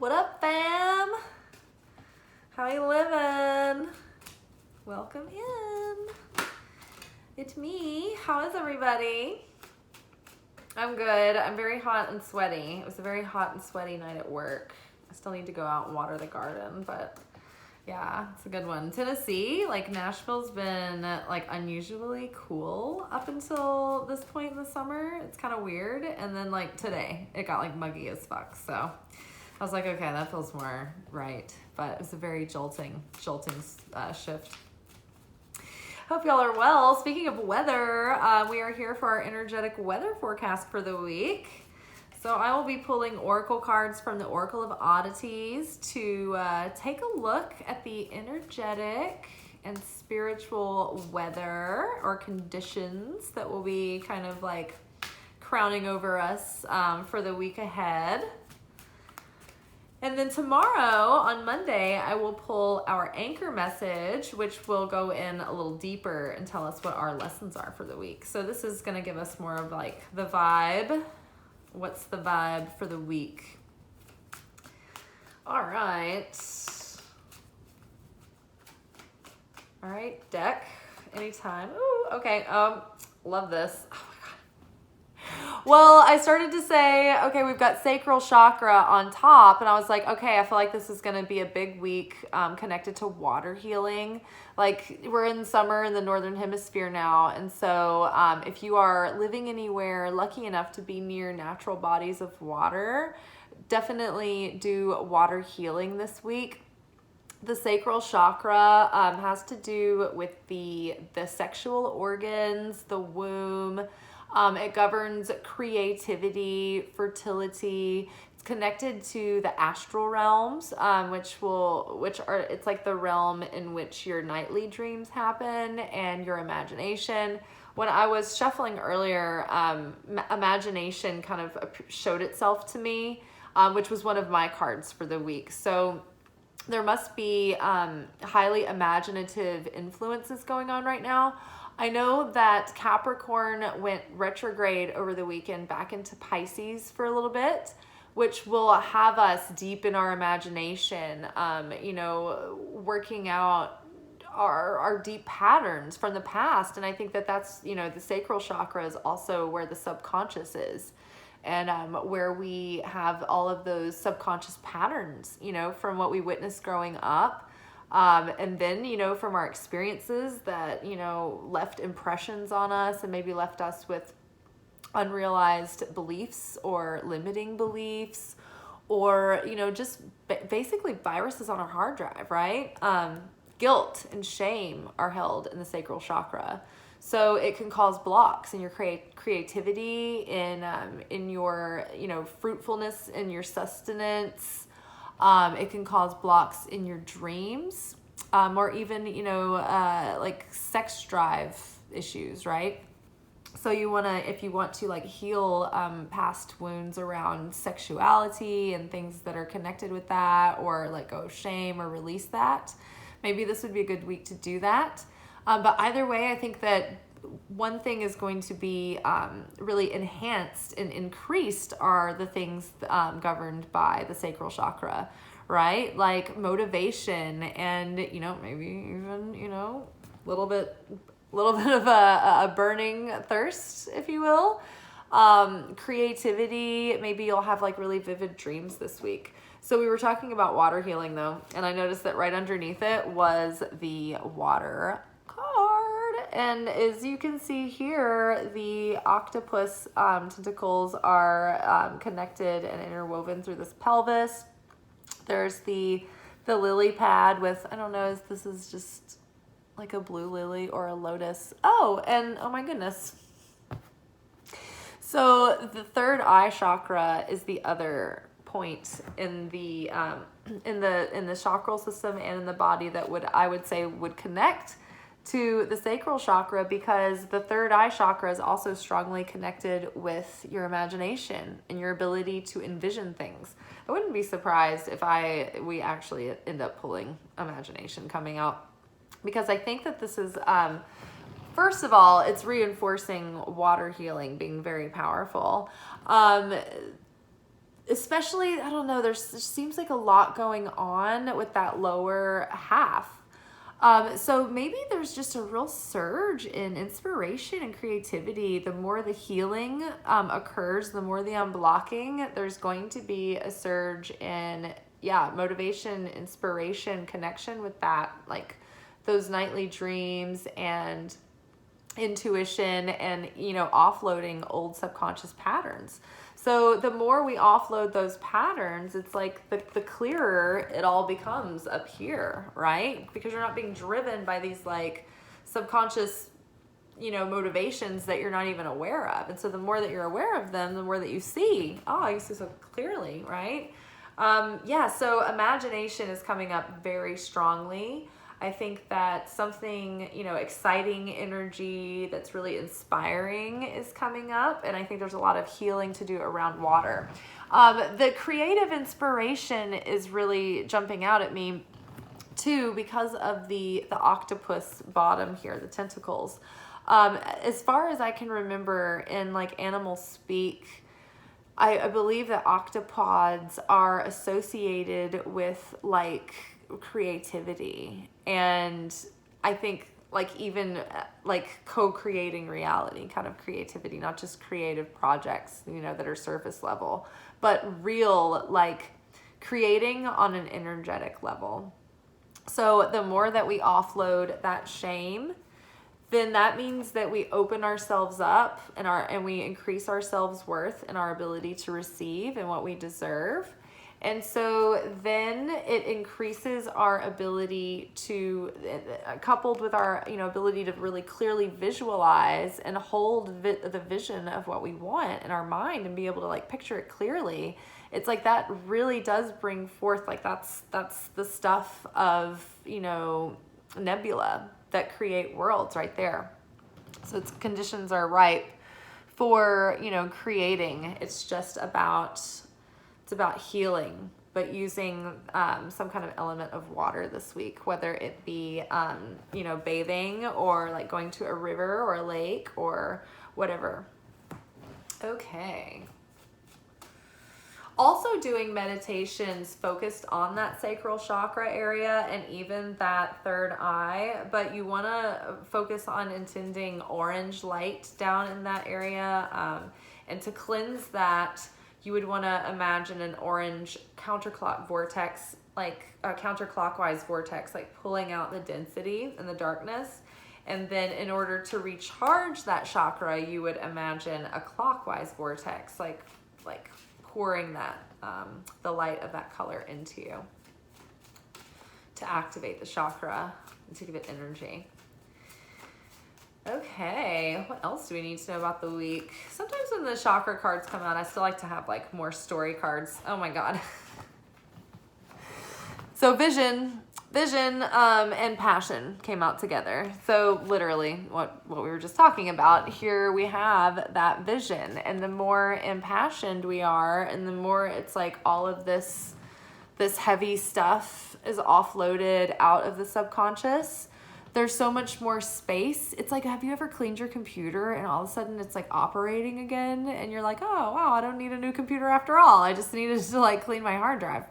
What up, fam? How you living? Welcome in. It's me. How is everybody? I'm good. I'm very hot and sweaty. It was a very hot and sweaty night at work. I still need to go out and water the garden, but yeah, it's a good one. Tennessee, like Nashville's been like unusually cool up until this point in the summer. It's kind of weird. And then like today, it got like muggy as fuck. So I was like, okay, that feels more right. But it was a very jolting shift. Hope y'all are well. Speaking of weather, we are here for our energetic weather forecast for the week. So I will be pulling oracle cards from the Oracle of Oddities to take a look at the energetic and spiritual weather or conditions that will be kind of like crowning over us for the week ahead. And then tomorrow, on Monday, I will pull our anchor message, which will go in a little deeper and tell us what our lessons are for the week. So this is going to give us more of like the vibe. What's the vibe for the week? All right. All right, deck. Anytime. Ooh, okay. Love this. Well, I started to say, okay, we've got sacral chakra on top, and I was like, okay, I feel like this is going to be a big week connected to water healing. Like, we're in summer in the Northern Hemisphere now, and so if you are living anywhere lucky enough to be near natural bodies of water, definitely do water healing this week. The sacral chakra has to do with the sexual organs, the womb. It governs creativity, fertility. It's connected to the astral realms, it's like the realm in which your nightly dreams happen and your imagination. When I was shuffling earlier, imagination kind of showed itself to me, which was one of my cards for the week. So there must be highly imaginative influences going on right now. I know that Capricorn went retrograde over the weekend back into Pisces for a little bit, which will have us deep in our imagination, working out our deep patterns from the past. And I think that's, the sacral chakra is also where the subconscious is. And where we have all of those subconscious patterns, from what we witnessed growing up. And then, from our experiences that, left impressions on us and maybe left us with unrealized beliefs or limiting beliefs or, just basically viruses on our hard drive, right? Guilt and shame are held in the sacral chakra. So it can cause blocks in your creativity, in your, fruitfulness, in your sustenance. It can cause blocks in your dreams, or even, like sex drive issues, right? So if you want to like heal past wounds around sexuality and things that are connected with that, or let go of shame or release that, maybe this would be a good week to do that. But either way, I think that one thing is going to be really enhanced and increased are the things governed by the sacral chakra, right? Like motivation and, maybe even, a little bit of a burning thirst, if you will. Creativity, maybe you'll have like really vivid dreams this week. So we were talking about water healing though, and I noticed that right underneath it was the water card. And as you can see here, the octopus tentacles are connected and interwoven through this pelvis. There's the lily pad with, I don't know if this is just like a blue lily or a lotus. Oh, and oh my goodness. So the third eye chakra is the other point in the chakral system and in the body that I would say would connect to the sacral chakra, because the third eye chakra is also strongly connected with your imagination and your ability to envision things. I wouldn't be surprised if we actually end up pulling imagination coming out, because I think that this is first of all, it's reinforcing water healing being very powerful. especially, I don't know, there seems like a lot going on with that lower half. So maybe there's just a real surge in inspiration and creativity. The more the healing occurs, the more the unblocking, there's going to be a surge in, yeah, motivation, inspiration, connection with that, like those nightly dreams and intuition and, you know, offloading old subconscious patterns. So the more we offload those patterns, it's like the clearer it all becomes up here, right? Because you're not being driven by these like subconscious, you know, motivations that you're not even aware of. And so the more that you're aware of them, the more that you see, oh, you see so clearly, right? Yeah, so imagination is coming up very strongly. I think that something, you know, exciting energy that's really inspiring is coming up. And I think there's a lot of healing to do around water. The creative inspiration is really jumping out at me too, because of the octopus bottom here, the tentacles. As far as I can remember in like animal speak, I believe that octopods are associated with like creativity, and I think like even like co-creating reality kind of creativity, not just creative projects, you know, that are surface level, but real like creating on an energetic level. So the more that we offload that shame, then that means that we open ourselves up and we increase our self-worth and our ability to receive and what we deserve. And so then it increases our ability to, coupled with our, you know, ability to really clearly visualize and hold the vision of what we want in our mind and be able to like picture it clearly. It's like that really does bring forth, like that's the stuff of, you know, nebula that create worlds right there. So its conditions are ripe for, you know, creating. It's about healing, but using some kind of element of water this week, whether it be, you know, bathing or like going to a river or a lake or whatever. Okay. Also doing meditations focused on that sacral chakra area and even that third eye, but you want to focus on intending orange light down in that area. And to cleanse that, you would want to imagine an orange counterclockwise vortex, like pulling out the density and the darkness. And then in order to recharge that chakra, you would imagine a clockwise vortex, like pouring that, the light of that color into you to activate the chakra and to give it energy. Okay, what else do we need to know about the week? Sometimes when the chakra cards come out, I still like to have like more story cards. Oh my God. So vision, and passion came out together. So literally what we were just talking about, here we have that vision, and the more impassioned we are and the more it's like all of this heavy stuff is offloaded out of the subconscious, there's so much more space. It's like, have you ever cleaned your computer and all of a sudden it's like operating again and you're like, oh wow, I don't need a new computer after all. I just needed to like clean my hard drive.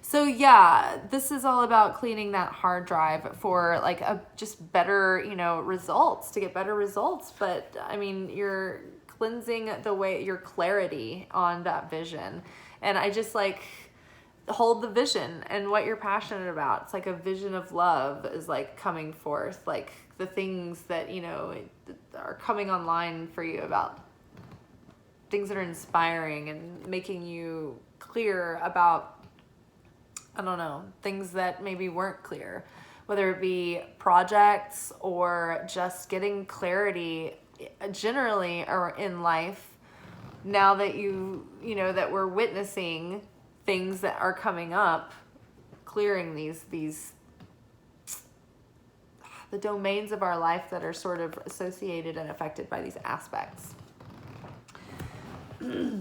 So yeah, this is all about cleaning that hard drive for like just better, you know, results, to get better results. But I mean, you're cleansing your clarity on that vision. And I just like hold the vision and what you're passionate about. It's like a vision of love is like coming forth, like the things that, you know, are coming online for you, about things that are inspiring and making you clear about, I don't know, things that maybe weren't clear, whether it be projects or just getting clarity generally or in life. Now that you know, that we're witnessing things that are coming up, clearing these the domains of our life that are sort of associated and affected by these aspects. Okay,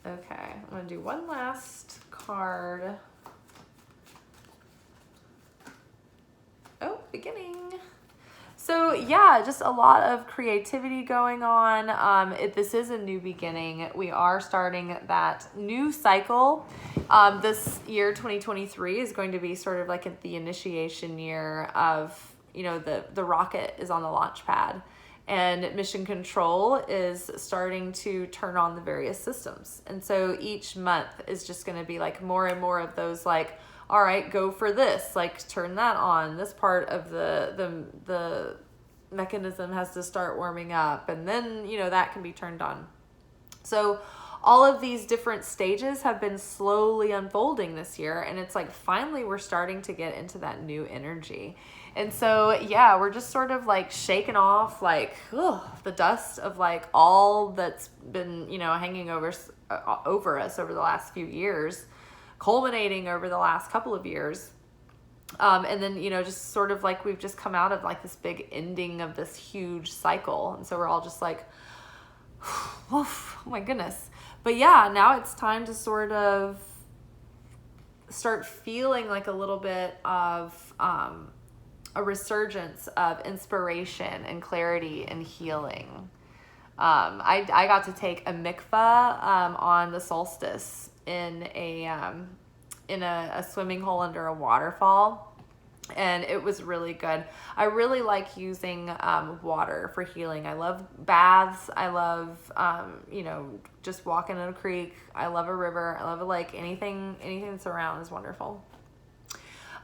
I'm going to do one last card. Oh, beginning. So So yeah, just a lot of creativity going on. This is a new beginning. We are starting that new cycle. This year, 2023, is going to be sort of like the initiation year of, the rocket is on the launch pad, and mission control is starting to turn on the various systems. And so each month is just going to be like more and more of those, like, all right, go for this, like turn that on. This part of the mechanism has to start warming up, and then, that can be turned on. So all of these different stages have been slowly unfolding this year, and it's like finally we're starting to get into that new energy. And so, yeah, we're just sort of like shaking off like the dust of like all that's been, hanging over us over the last few years, culminating over the last couple of years. And then, just sort of like we've just come out of like this big ending of this huge cycle. And so we're all just like, woof, oh my goodness. But yeah, now it's time to sort of start feeling like a little bit of a resurgence of inspiration and clarity and healing. I got to take a mikvah on the solstice in a swimming hole under a waterfall, and it was really good. I really like using water for healing. I love baths. I love just walking in a creek. I love a river. I love a lake. Anything that's around is wonderful.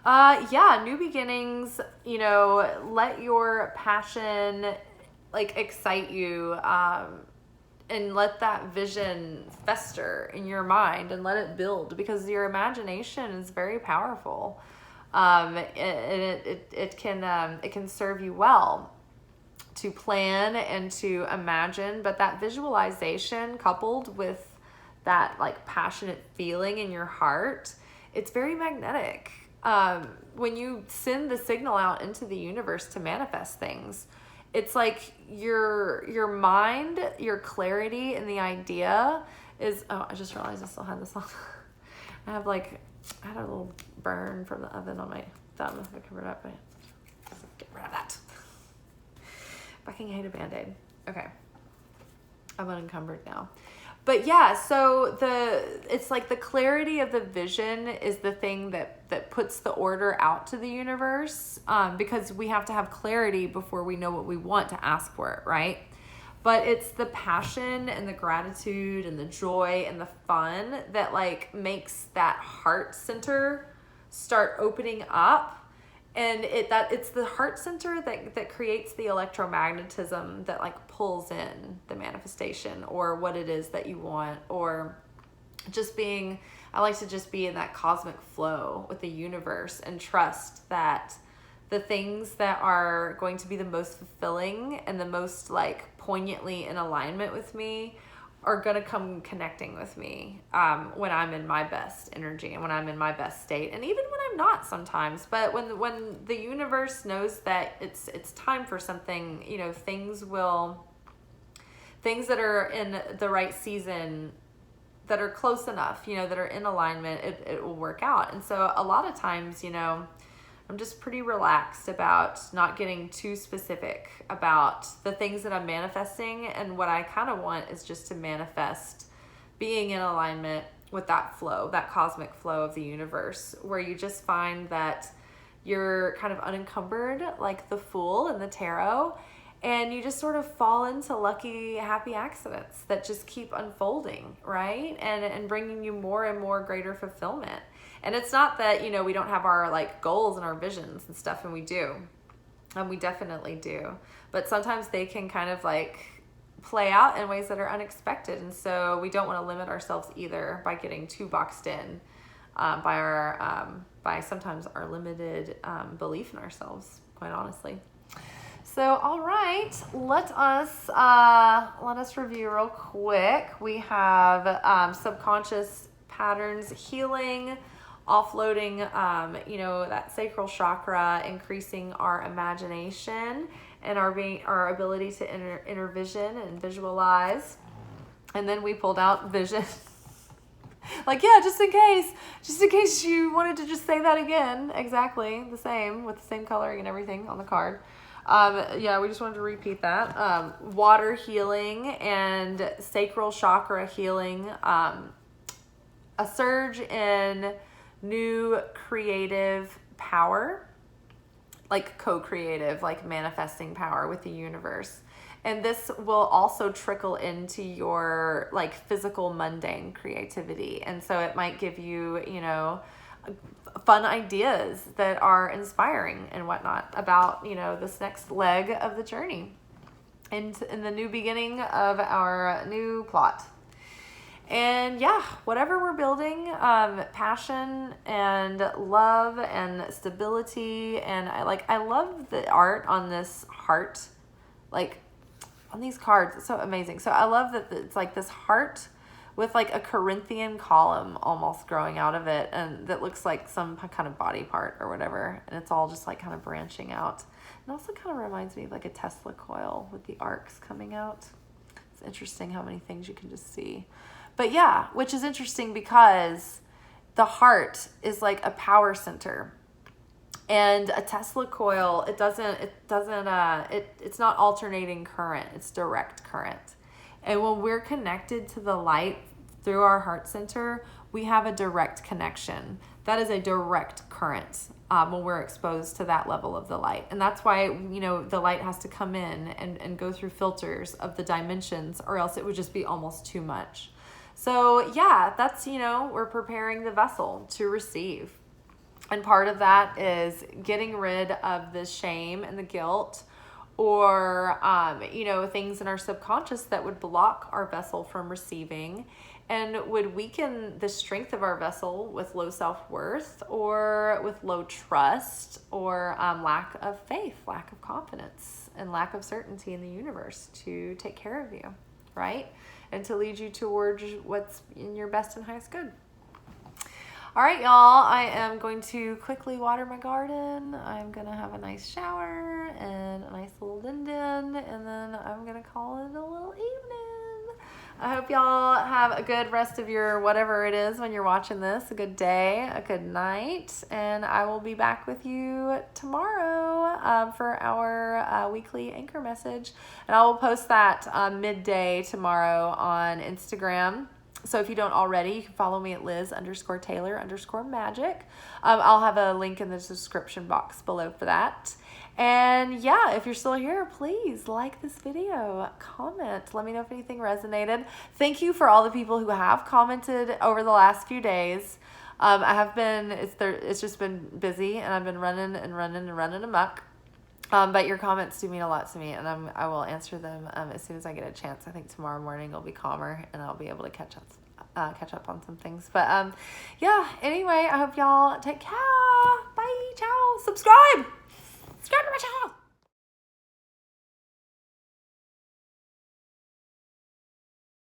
New beginnings. Let your passion like excite you. And let that vision fester in your mind and let it build, because your imagination is very powerful. It can serve you well to plan and to imagine, but that visualization coupled with that like passionate feeling in your heart, it's very magnetic. When you send the signal out into the universe to manifest things, it's like your mind, your clarity and the idea is, I just realized I still had this on. I had a little burn from the oven on my thumb. If I cover it up, get rid of that. Fucking hate a Band-Aid. Okay. I'm unencumbered now. But yeah, so it's like the clarity of the vision is the thing that puts the order out to the universe, because we have to have clarity before we know what we want to ask for it, right? But it's the passion and the gratitude and the joy and the fun that like makes that heart center start opening up. And it's the heart center that creates the electromagnetism that like pulls in the manifestation or what it is that you want, or I like to just be in that cosmic flow with the universe and trust that the things that are going to be the most fulfilling and the most like poignantly in alignment with me are going to come connecting with me when I'm in my best energy and when I'm in my best state, and even when I'm not sometimes. But when the universe knows that it's time for something, things that are in the right season, that are close enough, that are in alignment, it will work out. And so a lot of times, I'm just pretty relaxed about not getting too specific about the things that I'm manifesting. And what I kind of want is just to manifest being in alignment with that flow, that cosmic flow of the universe, where you just find that you're kind of unencumbered, like the Fool in the tarot, and you just sort of fall into lucky, happy accidents that just keep unfolding, right? And bringing you more and more greater fulfillment. And it's not that, we don't have our like goals and our visions and stuff, and we do. And we definitely do. But sometimes they can kind of like play out in ways that are unexpected. And so we don't want to limit ourselves either by getting too boxed in by sometimes our limited belief in ourselves, quite honestly. So, all right, let us review real quick. We have subconscious patterns healing, offloading, that sacral chakra, increasing our imagination and our ability to inner vision and visualize. And then we pulled out vision. just in case you wanted to just say that again, exactly the same, with the same coloring and everything on the card. Yeah, we just wanted to repeat that. Water healing and sacral chakra healing. A surge in new creative power, like co-creative, like manifesting power with the universe. And this will also trickle into your like physical mundane creativity. And so it might give you, you know, fun ideas that are inspiring and whatnot about, you know, this next leg of the journey and in the new beginning of our new plot. And yeah, whatever we're building, passion and love and stability. And I love the art on this heart, like on these cards. It's so amazing. So I love that it's like this heart with like a Corinthian column almost growing out of it. And that looks like some kind of body part or whatever. And it's all just like kind of branching out. And also kind of reminds me of like a Tesla coil with the arcs coming out. It's interesting how many things you can just see. But yeah, which is interesting because the heart is like a power center. And a Tesla coil, it's not alternating current, it's direct current. And when we're connected to the light through our heart center, we have a direct connection. That is a direct current when we're exposed to that level of the light. And that's why, you know, the light has to come in and go through filters of the dimensions, or else it would just be almost too much. So yeah, that's, you know, we're preparing the vessel to receive. And part of that is getting rid of the shame and the guilt or, you know, things in our subconscious that would block our vessel from receiving and would weaken the strength of our vessel with low self-worth or with low trust or lack of faith, lack of confidence, and lack of certainty in the universe to take care of you, right? And to lead you towards what's in your best and highest good. All right, y'all, I am going to quickly water my garden. I'm going to have a nice shower and a nice little din-din, and then I'm going to call it a little evening. I hope y'all have a good rest of your whatever it is when you're watching this, a good day, a good night, and I will be back with you tomorrow for our weekly anchor message. And I will post that midday tomorrow on Instagram. So if you don't already, you can follow me at Liz_Taylor_Magick. I'll have a link in the description box below for that. And yeah, if you're still here, please like this video, comment, let me know if anything resonated. Thank you for all the people who have commented over the last few days. It's just been busy, and I've been running amok. But your comments do mean a lot to me, and I will answer them as soon as I get a chance. I think tomorrow morning will be calmer, and I'll be able to catch up on some things. But yeah, anyway, I hope y'all take care. Bye, ciao, subscribe to my channel.